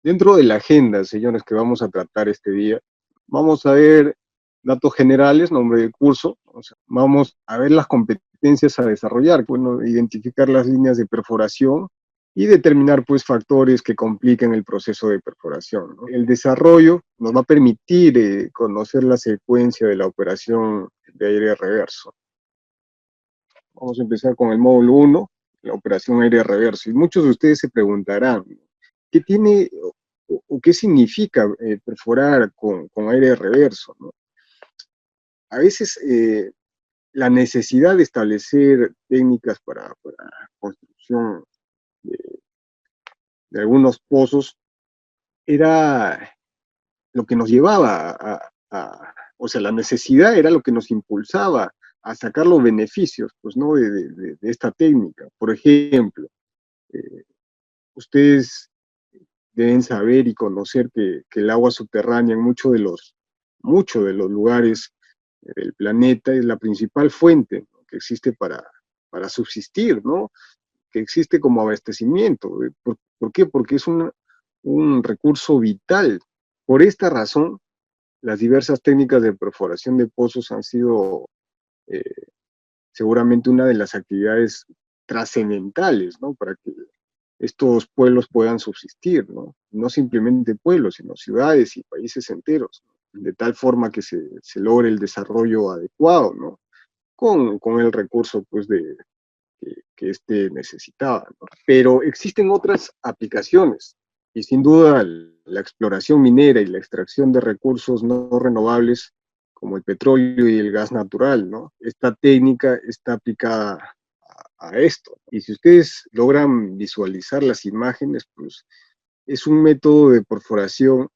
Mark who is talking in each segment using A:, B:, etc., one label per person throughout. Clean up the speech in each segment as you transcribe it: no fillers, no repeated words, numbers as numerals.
A: Dentro de la agenda, señores, que vamos a tratar este día, vamos a ver datos generales, nombre de curso, o sea, vamos a ver las competencias a desarrollar, bueno, identificar las líneas de perforación y determinar pues factores que compliquen el proceso de perforación, ¿no? El desarrollo nos va a permitir conocer la secuencia de la operación de aire reverso. Vamos a empezar con el módulo 1, la operación aire reverso. Y muchos de ustedes se preguntarán, ¿qué tiene o qué significa perforar con aire reverso, ¿no? A veces la necesidad de establecer técnicas para construcción de, de algunos pozos era lo que nos llevaba o sea, la necesidad era lo que nos impulsaba a sacar los beneficios, pues, ¿no? De esta técnica. Por ejemplo, eh, ustedes deben saber y conocer que el agua subterránea en muchos de los lugares del planeta es la principal fuente, ¿no?, que existe para subsistir, ¿no? Que existe como abastecimiento. ¿Por qué? Porque es un recurso vital. Por esta razón, las diversas técnicas de perforación de pozos han sido eh, seguramente una de las actividades trascendentales, ¿no?, para que estos pueblos puedan subsistir, ¿no? No simplemente pueblos, sino ciudades y países enteros, ¿no?, de tal forma que se logre el desarrollo adecuado, ¿no?, con el recurso pues, que éste necesitaba, ¿no? Pero existen otras aplicaciones, y sin duda la exploración minera y la extracción de recursos no renovables como el petróleo y el gas natural, ¿no? Esta técnica está aplicada a esto. Y si ustedes logran visualizar las imágenes, pues es un método de perforación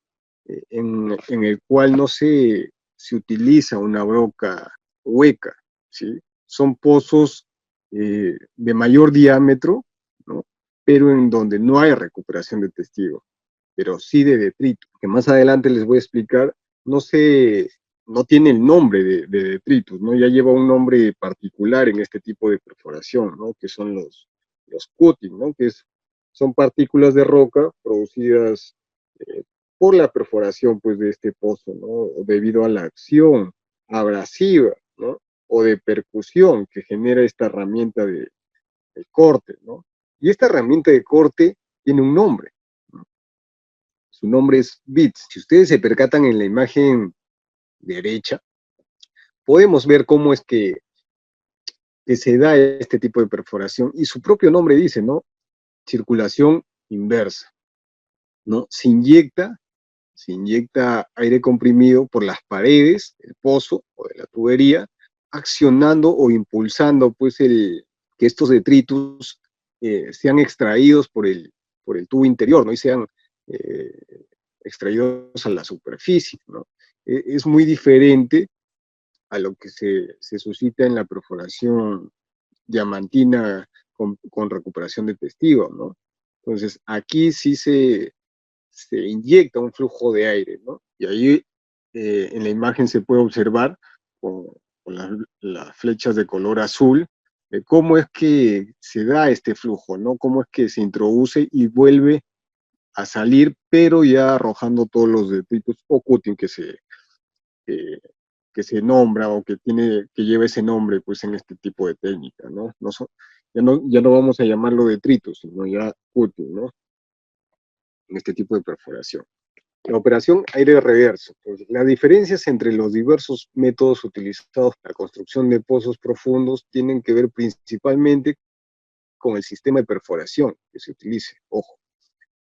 A: en el cual no se utiliza una broca hueca, ¿sí? Son pozos de mayor diámetro, ¿no?, pero en donde no hay recuperación de testigo, pero sí de detrito, que más adelante les voy a explicar. No tiene el nombre de detritus, ¿no? Ya lleva un nombre particular en este tipo de perforación, ¿no?, que son los cuttings, ¿no?, son partículas de roca producidas eh, por la perforación pues, de este pozo, ¿no?, debido a la acción abrasiva, ¿no?, o de percusión que genera esta herramienta de corte, ¿no? Y esta herramienta de corte tiene un nombre, ¿no? Su nombre es bits. Si ustedes se percatan en la imagen derecha, podemos ver cómo es que se da este tipo de perforación, y su propio nombre dice, ¿no?, circulación inversa, ¿no? Se inyecta aire comprimido por las paredes del pozo o de la tubería, accionando o impulsando pues que estos detritus sean extraídos por el tubo interior, ¿no?, y sean eh, extraídos a la superficie, ¿no? Es muy diferente a lo que se suscita en la perforación diamantina con recuperación de testigo, ¿no? Entonces, aquí sí se inyecta un flujo de aire, ¿no? Y ahí en la imagen se puede observar con, con las flechas de color azul cómo es que se da este flujo, ¿no? Cómo es que se introduce y vuelve a salir, pero ya arrojando todos los detritus o cutting que, que se nombra o que lleva ese nombre pues en este tipo de técnica, ¿no? Ya no vamos a llamarlo detritus, sino ya cutting, ¿no?, en este tipo de perforación. La operación aire reverso. Entonces, las diferencias entre los diversos métodos utilizados para la construcción de pozos profundos tienen que ver principalmente con el sistema de perforación que se utilice. Ojo,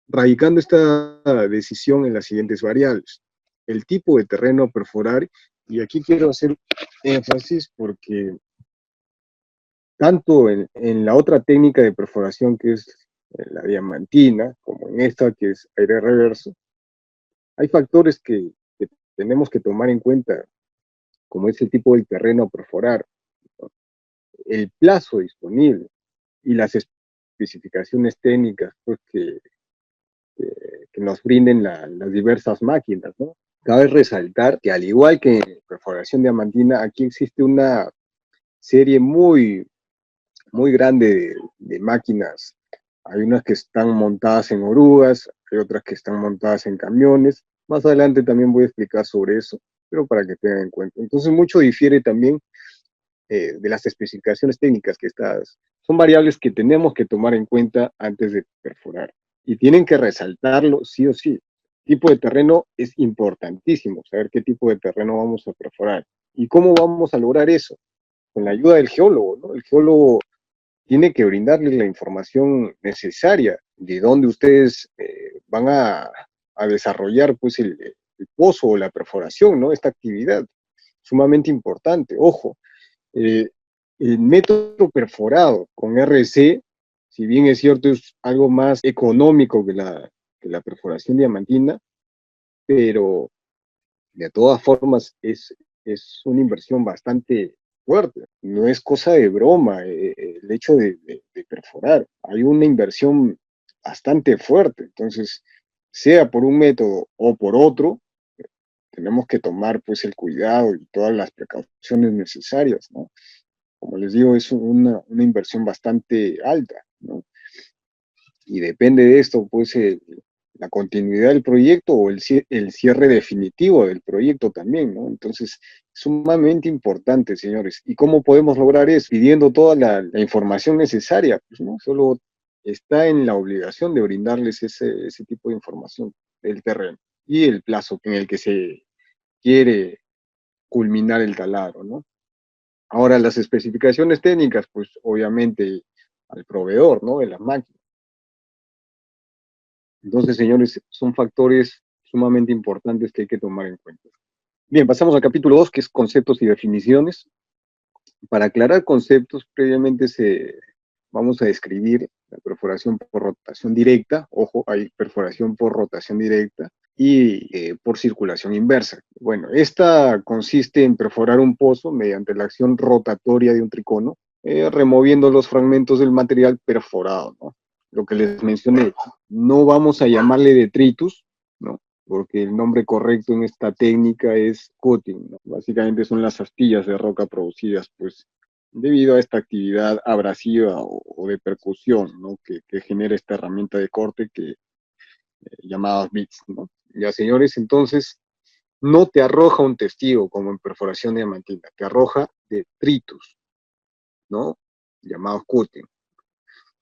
A: radicando esta decisión en las siguientes variables: el tipo de terreno a perforar, y aquí quiero hacer énfasis porque tanto en la otra técnica de perforación que es la diamantina, como en esta que es aire reverso, hay factores que tenemos que tomar en cuenta, como es el tipo del terreno a perforar, ¿no?, el plazo disponible y las especificaciones técnicas pues, que nos brinden las diversas máquinas, ¿no? Cabe resaltar que al igual que en perforación diamantina, aquí existe una serie muy, muy grande de máquinas Hay unas que están montadas en orugas, hay otras que están montadas en camiones. Más adelante también voy a explicar sobre eso, pero para que tengan en cuenta. Entonces, mucho difiere también de las especificaciones técnicas, que estas son variables que tenemos que tomar en cuenta antes de perforar. Y tienen que resaltarlo sí o sí. Tipo de terreno es importantísimo, saber qué tipo de terreno vamos a perforar. ¿Y cómo vamos a lograr eso? Con la ayuda del geólogo, ¿no? El geólogo tiene que brindarles la información necesaria de dónde ustedes van a desarrollar pues el pozo o la perforación, ¿no? Esta actividad sumamente importante. Ojo, eh, el método perforado con RC, si bien es cierto, es algo más económico que la perforación diamantina, pero de todas formas es una inversión bastante fuerte. No es cosa de broma el hecho de perforar. Hay una inversión bastante fuerte. Entonces, sea por un método o por otro, tenemos que tomar pues el cuidado y todas las precauciones necesarias, ¿no? Como les digo, es una inversión bastante alta, ¿no? Y depende de esto, pues, la continuidad del proyecto o el cierre definitivo del proyecto también, ¿no? Entonces, sumamente importante, señores. ¿Y cómo podemos lograr eso? Pidiendo toda la información necesaria, pues, ¿no? Solo está en la obligación de brindarles ese tipo de información del terreno y el plazo en el que se quiere culminar el taladro, ¿no? Ahora, las especificaciones técnicas, pues obviamente al proveedor, ¿no? De las máquinas. Entonces, señores, son factores sumamente importantes que hay que tomar en cuenta. Bien, pasamos al capítulo 2, que es conceptos y definiciones. Para aclarar conceptos, previamente vamos a describir la perforación por rotación directa. Ojo, hay perforación por rotación directa y por circulación inversa. Bueno, esta consiste en perforar un pozo mediante la acción rotatoria de un tricono, removiendo los fragmentos del material perforado, ¿no? Lo que les mencioné, no vamos a llamarle detritus, ¿no? Porque el nombre correcto en esta técnica es cutting, ¿no? Básicamente son las astillas de roca producidas, pues, debido a esta actividad abrasiva o de percusión, ¿no? Que genera esta herramienta de corte llamadas bits, ¿no? Ya, señores, entonces, no te arroja un testigo como en perforación diamantina, te arroja detritus, ¿no? Llamados cutting,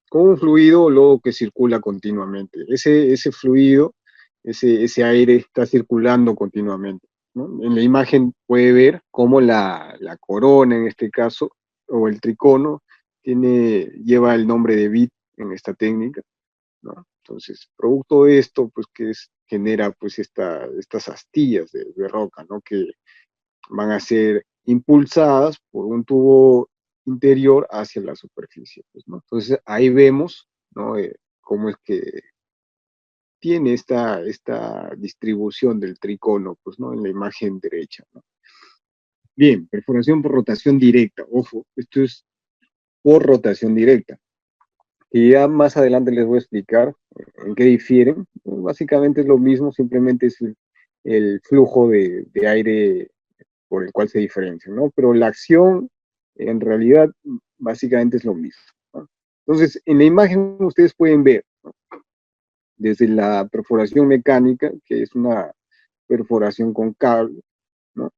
A: con un fluido luego que circula continuamente. Ese fluido, ese aire está circulando continuamente, ¿no? En la imagen puede ver cómo la corona, en este caso, o el tricono, lleva el nombre de bit en esta técnica, ¿no? Entonces, producto de esto, pues genera pues estas astillas de roca, ¿no? Que van a ser impulsadas por un tubo interior hacia la superficie, pues, ¿no? Entonces, ahí vemos, ¿no? Cómo es que tiene esta distribución del tricono, pues, ¿no? En la imagen derecha, ¿no? Bien, perforación por rotación directa. Ojo, esto es por rotación directa. Y ya más adelante les voy a explicar en qué difieren. Básicamente es lo mismo, simplemente es el flujo de aire por el cual se diferencian, ¿no? Pero la acción, en realidad, básicamente es lo mismo, ¿no? Entonces, en la imagen ustedes pueden ver, ¿no? Desde la perforación mecánica, que es una perforación con cable, ¿no?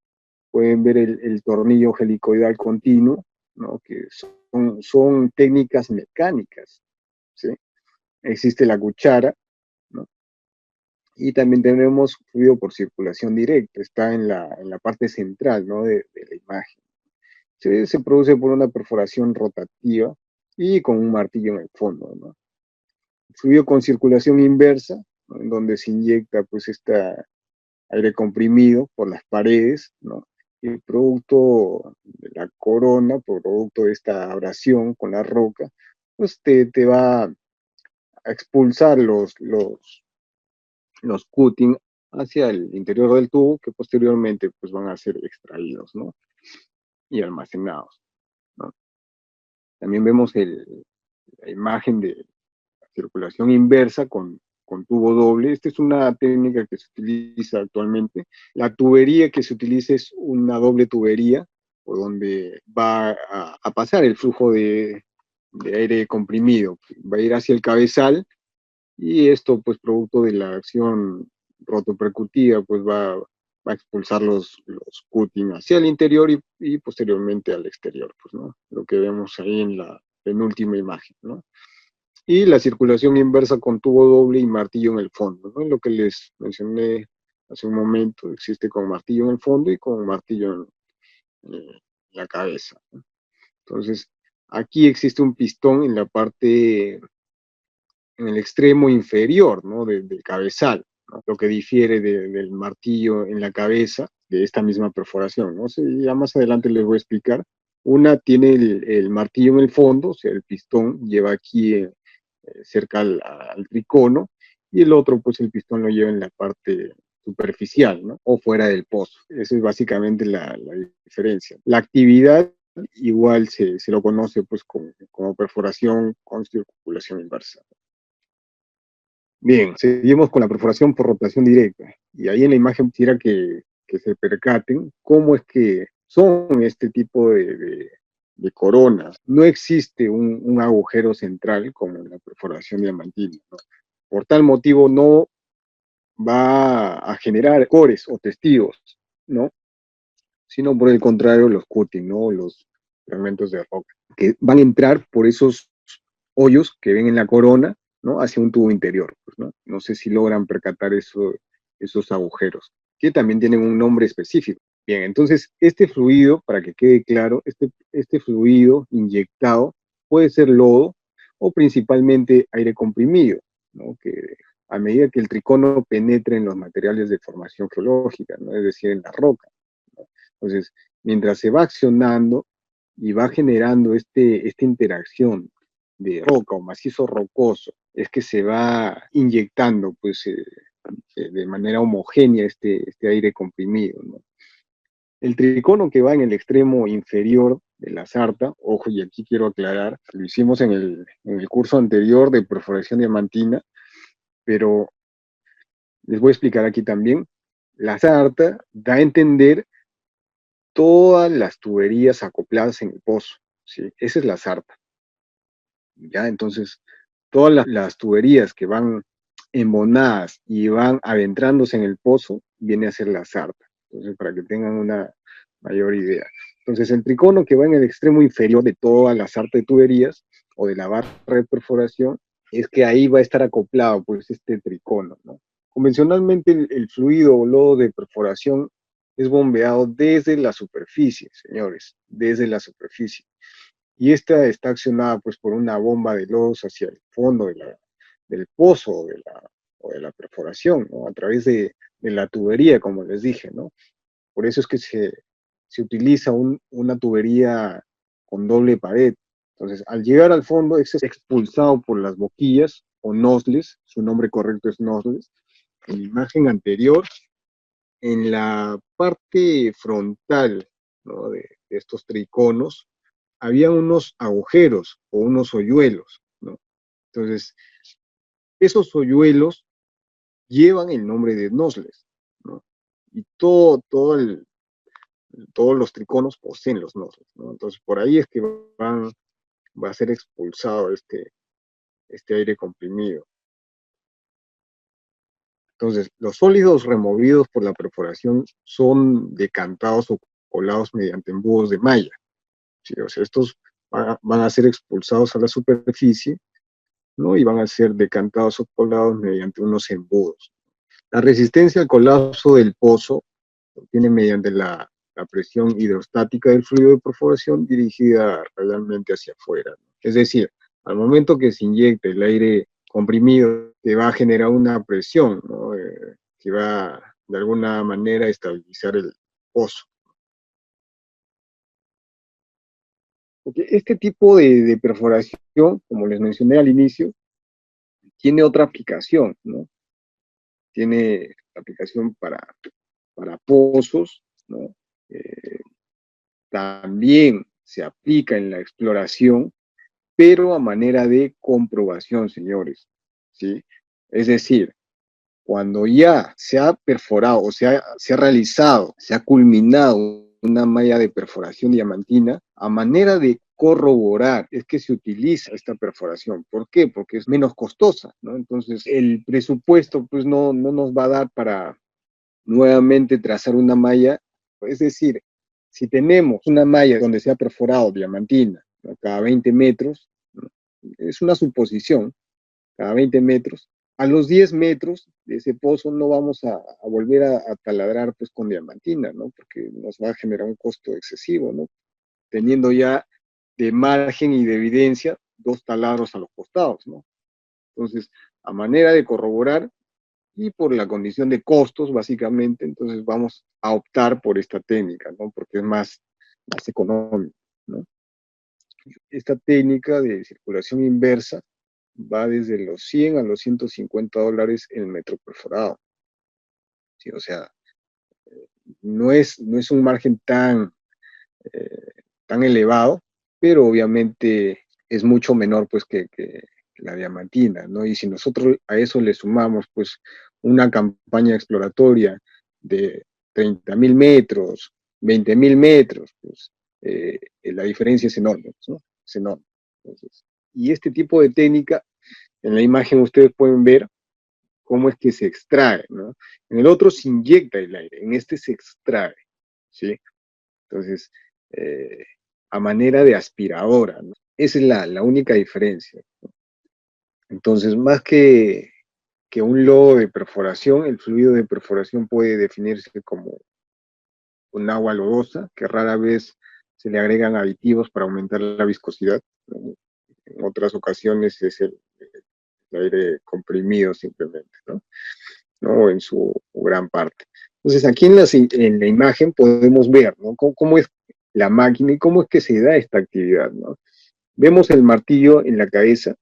A: Pueden ver el tornillo helicoidal continuo, ¿no? Que son técnicas mecánicas, ¿sí? Existe la cuchara, ¿no? Y también tenemos fluido por circulación directa, está en la parte central, ¿no? De la imagen. Se produce por una perforación rotativa y con un martillo en el fondo, ¿no? Fluido con circulación inversa, ¿no? En donde se inyecta pues este aire comprimido por las paredes, ¿no? Y el producto de la corona, producto de esta abrasión con la roca, pues te va a expulsar los cutting hacia el interior del tubo, que posteriormente pues van a ser extraídos, ¿no? Y almacenados, ¿no? También vemos la imagen de circulación inversa con tubo doble. Esta es una técnica que se utiliza actualmente. La tubería que se utiliza es una doble tubería por donde va a pasar el flujo de aire comprimido. Va a ir hacia el cabezal y esto, pues, producto de la acción rotopercutiva, pues va a expulsar los cutting hacia el interior y posteriormente al exterior, pues, ¿no? Lo que vemos ahí en la penúltima imagen, ¿no? Y la circulación inversa con tubo doble y martillo en el fondo, ¿no? Lo que les mencioné hace un momento, existe con martillo en el fondo y con martillo en la cabeza, ¿no? Entonces, aquí existe un pistón en la parte, en el extremo inferior, ¿no? Del cabezal, ¿no? Lo que difiere del martillo en la cabeza de esta misma perforación, ¿no? Ya más adelante les voy a explicar. Una tiene el martillo en el fondo, o sea, el pistón lleva aquí cerca al tricono, y el otro, pues el pistón lo lleva en la parte superficial, ¿no? O fuera del pozo. Esa es básicamente la diferencia. La actividad igual se lo conoce pues como perforación con circulación inversa. Bien, seguimos con la perforación por rotación directa. Y ahí en la imagen quisiera que se percaten cómo es que son este tipo de coronas. No existe un agujero central como en la perforación diamantina, ¿no? Por tal motivo no va a generar cores o testigos, ¿no? Sino por el contrario los cutting, ¿no? Los fragmentos de roca, que van a entrar por esos hoyos que ven en la corona, ¿no? Hacia un tubo interior, pues, ¿no? No sé si logran percatar esos agujeros, que también tienen un nombre específico. Bien, entonces este fluido, para que quede claro, este fluido inyectado puede ser lodo o principalmente aire comprimido, ¿no? Que a medida que el tricono penetre en los materiales de formación geológica, ¿no? Es decir, en la roca, ¿no? Entonces, mientras se va accionando y va generando esta interacción de roca o macizo rocoso, es que se va inyectando pues, de manera homogénea este aire comprimido, ¿no? El tricono que va en el extremo inferior de la sarta, ojo, y aquí quiero aclarar, lo hicimos en el curso anterior de perforación diamantina, pero les voy a explicar aquí también. La sarta da a entender todas las tuberías acopladas en el pozo, ¿sí? Esa es la sarta, ¿ya? Entonces, todas las tuberías que van embonadas y van adentrándose en el pozo, viene a ser la sarta. Entonces, para que tengan una mayor idea. Entonces, el tricono que va en el extremo inferior de toda la sarta de tuberías o de la barra de perforación, es que ahí va a estar acoplado, pues, este tricono, ¿no? Convencionalmente, el fluido o lodo de perforación es bombeado desde la superficie, señores, desde la superficie. Y esta está accionada pues por una bomba de lodos hacia el fondo del pozo o de la perforación, ¿no? A través de la tubería, como les dije, ¿no? Por eso es que se utiliza una tubería con doble pared. Entonces, al llegar al fondo, es expulsado por las boquillas o nozzles, su nombre correcto es nozzles. En la imagen anterior, en la parte frontal, ¿no? de estos triconos, había unos agujeros o unos hoyuelos, ¿no? Entonces, esos hoyuelos llevan el nombre de nozzles, ¿no? Y todos los triconos poseen los nozzles, ¿no? Entonces, por ahí es que va a ser expulsado este aire comprimido. Entonces, los sólidos removidos por la perforación son decantados o colados mediante embudos de malla, ¿sí? O sea, estos van a ser expulsados a la superficie, ¿no? Y van a ser decantados o colados mediante unos embudos. La resistencia al colapso del pozo se obtiene mediante la presión hidrostática del fluido de perforación dirigida realmente hacia afuera, ¿no? Es decir, al momento que se inyecta el aire comprimido, se va a generar una presión, ¿no? Que va de alguna manera a estabilizar el pozo. Porque este tipo de perforación, como les mencioné al inicio, tiene otra aplicación, ¿no? Tiene aplicación para pozos, ¿no? Eh, También se aplica en la exploración, pero a manera de comprobación, señores, ¿sí? Es decir, cuando ya se ha perforado o se ha realizado, se ha culminado una malla de perforación diamantina, a manera de corroborar es que se utiliza esta perforación. ¿Por qué? Porque es menos costosa, ¿no? Entonces, el presupuesto pues no nos va a dar para nuevamente trazar una malla. Es decir, si tenemos una malla donde se ha perforado diamantina, ¿no?, cada 20 metros, ¿no?, es una suposición, cada 20 metros, a los 10 metros de ese pozo no vamos a volver a taladrar pues con diamantina, ¿no? Porque nos va a generar un costo excesivo, ¿no? Teniendo ya de margen y de evidencia 2 taladros a los costados, ¿no? Entonces, a manera de corroborar y por la condición de costos, básicamente, entonces vamos a optar por esta técnica, ¿no? Porque es más económico, ¿no? Esta técnica de circulación inversa va desde los 100 a los $150 el metro perforado, ¿sí? O sea, no es un margen tan elevado, pero obviamente es mucho menor pues que la diamantina, ¿no? Y si nosotros a eso le sumamos pues una campaña exploratoria de 30.000 metros, 20.000 metros, pues la diferencia es enorme, ¿no? Es enorme. Entonces, y este tipo de técnica, en la imagen ustedes pueden ver cómo es que se extrae, ¿no? En el otro se inyecta el aire, en este se extrae, ¿sí? Entonces, eh, a manera de aspiradora, ¿no? Esa es la única diferencia, ¿no? Entonces, más que un lodo de perforación, el fluido de perforación puede definirse como un agua lodosa, que rara vez se le agregan aditivos para aumentar la viscosidad, ¿no? En otras ocasiones es el aire comprimido simplemente, ¿no? ¿No? En su gran parte. Entonces, aquí en la imagen podemos ver, ¿no?, cómo es la máquina y cómo es que se da esta actividad, ¿no? Vemos el martillo en la cabeza,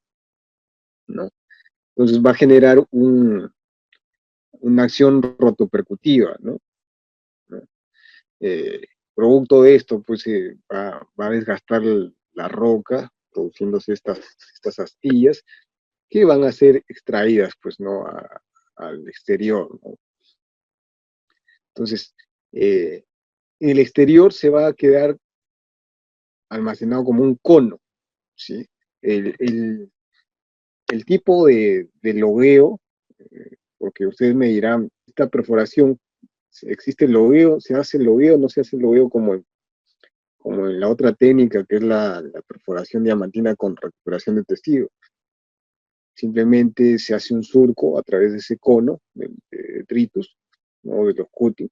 A: ¿no? Entonces va a generar una acción rotopercutiva, ¿no? ¿No? Eh, Producto de esto, pues va a desgastar la roca, produciéndose estas astillas, que van a ser extraídas, pues, ¿no?, al exterior, ¿no? Entonces, en el exterior se va a quedar almacenado como un cono, ¿sí? El, el, el tipo de logueo, porque ustedes me dirán, esta perforación, ¿existe el logueo? ¿Se hace el logueo? ¿No se hace el logueo como en la otra técnica, que es la perforación diamantina con recuperación de testigo? Simplemente se hace un surco a través de ese cono de detritus, ¿no?, de los cutis,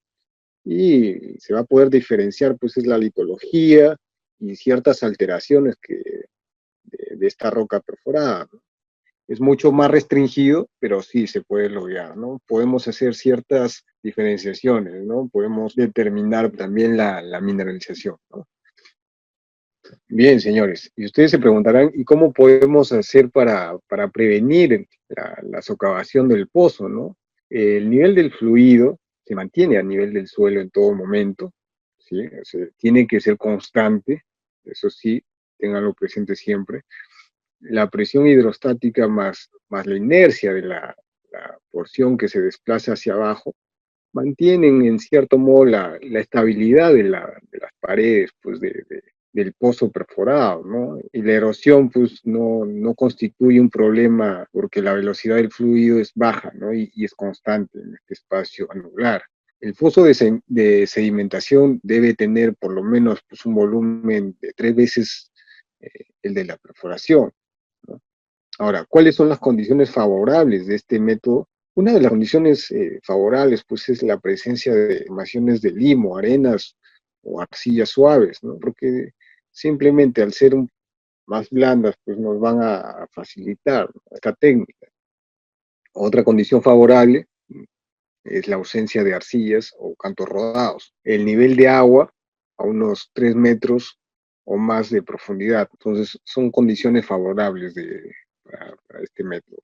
A: y se va a poder diferenciar, pues, es la litología y ciertas alteraciones de esta roca perforada, ¿no? Es mucho más restringido, pero sí se puede lograr, ¿no? Podemos hacer ciertas diferenciaciones, ¿no? Podemos determinar también la mineralización, ¿no? Bien, señores, y ustedes se preguntarán, ¿y cómo podemos hacer para prevenir la socavación del pozo, ¿no? El nivel del fluido se mantiene a nivel del suelo en todo momento, ¿sí? O sea, tiene que ser constante, eso sí, ténganlo presente siempre. La presión hidrostática más la inercia de la porción que se desplaza hacia abajo mantienen en cierto modo la estabilidad de las paredes, pues, del pozo perforado, ¿no? Y la erosión, pues, no constituye un problema porque la velocidad del fluido es baja, ¿no? Y es constante en este espacio anular. El foso de sedimentación debe tener por lo menos, pues, un volumen de 3 veces el de la perforación, ¿no? Ahora, ¿cuáles son las condiciones favorables de este método? Una de las condiciones favorables, pues, es la presencia de formaciones de limo, arenas o arcillas suaves, ¿no? Porque simplemente al ser más blandas, pues nos van a facilitar, ¿no?, esta técnica. Otra condición favorable es la ausencia de arcillas o cantos rodados. El nivel de agua a unos 3 metros o más de profundidad. Entonces, son condiciones favorables para este método.